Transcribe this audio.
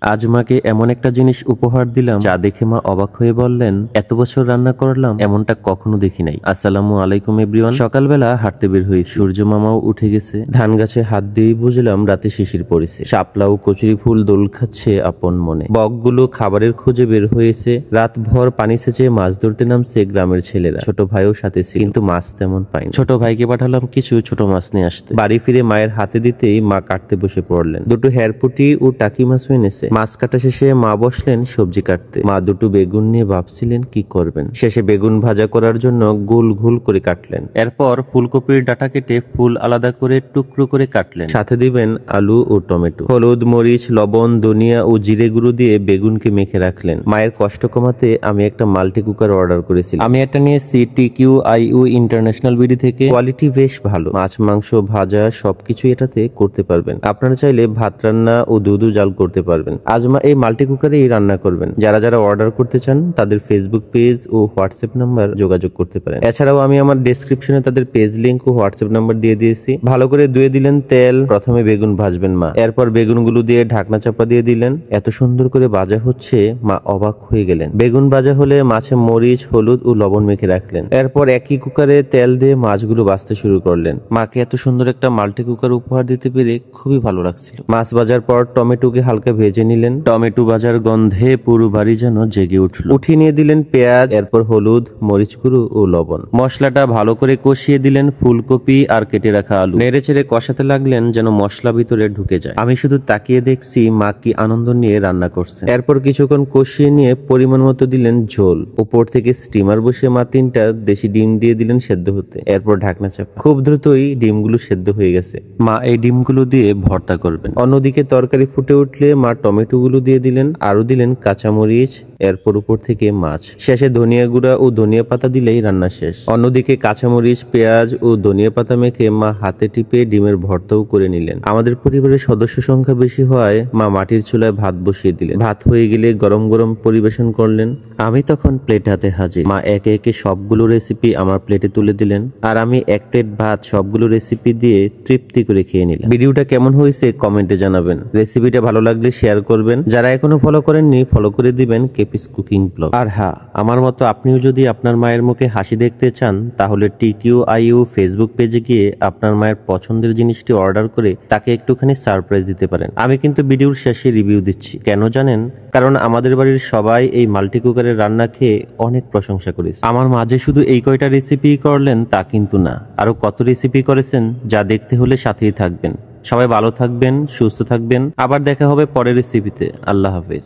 আজ মাকে এমন একটা জিনিস উপহার দিলাম যা দেখে মা অবাক হয়ে বললেন, এত বছর রান্না করলাম, এমনটা কখনো দেখি নাই। আসসালামু আলাইকুম এভরিওয়ান। সকালবেলা হাঁটতে বের হয়ে সূর্য মামাও উঠে গেছে। ধান গাছে হাত দিয়েই বুঝলাম রাতে শিশির পড়েছে। শাপলা ও কচুরি ফুল দোল খাচ্ছে আপন মনে। বকগুলো খাবারের খোঁজে বের হয়েছে। রাত ভর পানি সেচে মাছ ধরতে নামছে গ্রামের ছেলেরা। ছোট ভাইও সাথে ছিল, কিন্তু মাছ তেমন পাইনি। ছোট ভাইকে পাঠালাম কিছু ছোট মাছ নিয়ে আসতে। বাড়ি ফিরে মায়ের হাতে দিতেই মা কাটতে বসে পড়লেন। দুটো হেরপুটি ও টাকি মাছও এনেছে। মাছ কাটা শেষে মা বসলেন সবজি কাটতে। মা দুটো বেগুন নিয়ে ভাবছিলেন কি করবেন। শেষে বেগুন ভাজা করার জন্য গোল গোল করে কাটলেন। এরপর ফুলকপির ডাঁটা কেটে ফুল আলাদা করে টুকরো করে কাটলেন। সাথে দিবেন আলু ও টমেটো। হলুদ, মরিচ, লবণ, ধনিয়া ও জিরে গুঁড়ো দিয়ে বেগুনকে মেখে রাখলেন। মায়ের কষ্ট কমাতে আমি একটা মাল্টি কুকার অর্ডার করেছিলাম। আমি এটা নিয়েছি TQIU ইন্টারন্যাশনাল বিডি থেকে। কোয়ালিটি বেশ ভালো। মাছ, মাংস, ভাজা সবকিছু এটাতে করতে পারবেন। আপনারা চাইলে ভাত রান্না ও দুধ জাল করতে পারবেন। আজ মা এই মাল্টি কুকারেই রান্না করবেন। যারা যারা অর্ডার করতে চান তাদের ফেসবুক পেজ ও হোয়াটসঅ্যাপ নাম্বার যোগাযোগ করতে পারেন। এছাড়াও আমি আমার ডেসক্রিপশনে তাদের পেজ লিংক ও হোয়াটসঅ্যাপ নাম্বার দিয়ে দিয়েছি। ভালো করে ধুয়ে দিলেন তেল। প্রথমে বেগুন ভাজবেন মা। এরপর বেগুনগুলো দিয়ে ঢাকনা চাপা দিয়ে দিলেন। এত সুন্দর করে ভাজা হচ্ছে, মা অবাক হয়ে গেলেন। বেগুন ভাজা হলে মাছে মরিচ, হলুদ ও লবণ মেখে রাখলেন। এরপর একই কুকারে তেল দিয়ে মাছগুলো ভাজতে শুরু করলেন। মাকে এত সুন্দর একটা মাল্টি কুকার উপহার দিতে পেরে খুবই ভালো লাগছিল। মাছ ভাজার পর টমেটোকে হালকা ভেজে নিলেন। টমেটো ভাজার গন্ধে পুরো বাড়ি যেন জেগে উঠল। উঠিয়ে নিয়ে দিলেন পেঁয়াজ, এরপর হলুদ, মরিচ গুঁড়ো ও লবণ। মশলাটা ভালো করে কষিয়ে দিলেন ফুলকপি আর কেটে রাখা আলু। নেড়ে চেড়ে কষাতে লাগলেন যেন মশলা ভিতরে ঢুকে যায়। আমি শুধু তাকিয়ে দেখছি মা কি আনন্দ নিয়ে রান্না করছে। এরপর কিছুক্ষণ কষিয়ে নিয়ে পরিমাণ মতো দিলেন ঝোল। উপর থেকে স্টিমার বসিয়ে মা 3টা দেশি ডিম দিয়ে দিলেন সেদ্ধ হতে। এরপর ঢাকনা চাপা। খুব দ্রুতই ডিমগুলো সেদ্ধ হয়ে গেছে। মা এই ডিমগুলো দিয়ে ভর্তা করবেন। অন্যদিকে তরকারি ফুটে উঠলে মা টমেটো গুলো দিয়ে দিলেন, আরো দিলেন কাঁচামরিচ, এরপর উপর থেকে মাছ। শেষে ধনিয়া গুঁড়া ও ধনিয়া পাতা দিলেই রান্না শেষ। অন্যদিকে কাঁচামরিচ, পেঁয়াজ ও ধনিয়া পাতা মেখে মা হাতে টিপে ডিমের ভর্তাও করে নিলেন। আমাদের পরিবারের সদস্য সংখ্যা বেশি হওয়ায় মা মাটির চুলায় ভাত বসিয়ে দিলেন। ভাত হয়ে গেলে গরম গরম পরিবেশন করলেন। আমি তখন প্লেট হাতে হাজির। মা একে একে সবগুলো রেসিপি আমার প্লেটে তুলে দিলেন, আর আমি এক প্লেট ভাত সবগুলো রেসিপি দিয়ে তৃপ্তি করে খেয়ে নিলাম। ভিডিওটা কেমন হয়েছে কমেন্টে জানাবেন। রেসিপিটা ভালো লাগলে শেয়ার করবেন। যারা এখনো ফলো করেননি ফলো করে দিবেন কেপিস কুকিং ব্লগ। আর হ্যাঁ, আমার মতো আপনিও যদি আপনার মায়ের মুখে হাসি দেখতে চান তাহলে TQIU ফেসবুক পেজে গিয়ে আপনার মায়ের পছন্দের জিনিসটি অর্ডার করে তাকে একটুখানি সারপ্রাইজ দিতে পারেন। আমি কিন্তু ভিডিওর শেষে রিভিউ দিচ্ছি। কেন জানেন? কারণ আমাদের বাড়ির সবাই এই মাল্টি কুকারের রান্না খেয়ে অনেক প্রশংসা করেছে। আমার মাঝে শুধু এই কয়টা রেসিপি করলেন তা কিন্তু না, আরো কত রেসিপি করেছেন যা দেখতে হলে সাথেই থাকবেন। সবাই ভালো থাকবেন, সুস্থ থাকবেন। আবার দেখা হবে পরের রেসিপিতে। আল্লাহ হাফেজ।